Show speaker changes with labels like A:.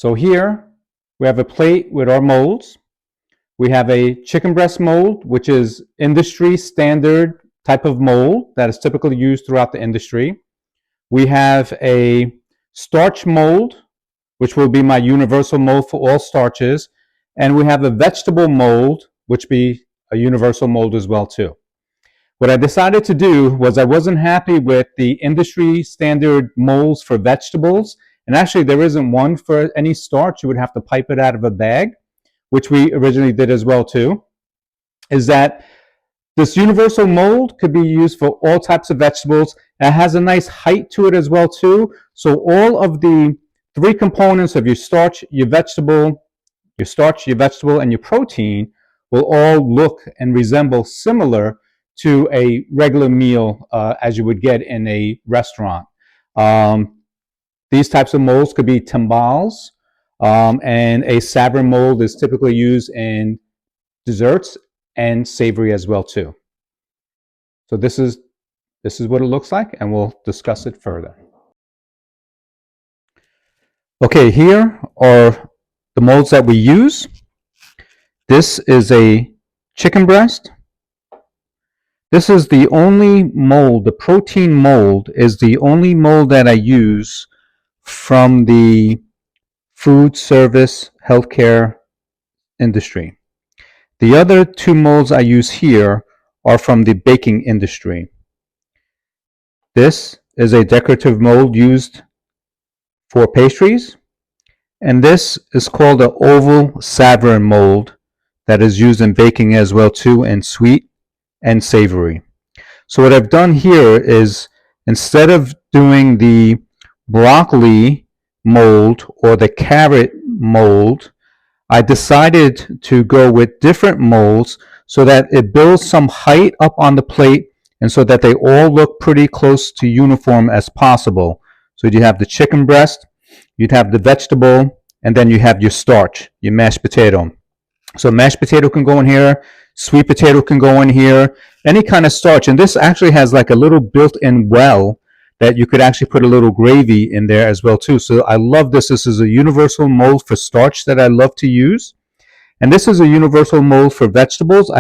A: So here we have a plate with our molds. We have a chicken breast mold, which is industry standard type of mold that is typically used throughout the industry. We have a starch mold, which will be my universal mold for all starches. And we have a vegetable mold, which be a universal mold as well too. What I decided to do was I wasn't happy with the industry standard molds for vegetables. And actually there isn't one for any starch. You would have to pipe it out of a bag, which we originally did as well too, is that this universal mold could be used for all types of vegetables. It has a nice height to it as well too. So all of the three components of your starch, your vegetable, and your protein will all look and resemble similar to a regular meal as you would get in a restaurant. These types of molds could be timbales, and a savory mold is typically used in desserts and savory as well too. So this is what it looks like, and we'll discuss it further. Okay, here are the molds that we use. This is a chicken breast. This is the only mold, the protein mold is the only mold that I use from the food service healthcare industry. The other two molds I use here are from the baking industry. This is a decorative mold used for pastries, and this is called an oval savory mold that is used in baking as well too, and sweet and savory. So what I've done here is, instead of doing the broccoli mold or the carrot mold, I decided to go with different molds so that it builds some height up on the plate and so that they all look pretty close to uniform as possible. So you have the chicken breast, you'd have the vegetable, and then you have your starch, your mashed potato. So mashed potato can go in here, sweet potato can go in here, any kind of starch. And this actually has like a little built-in well that you could actually put a little gravy in there as well too. So I love this. This is a universal mold for starch that I love to use. And this is a universal mold for vegetables.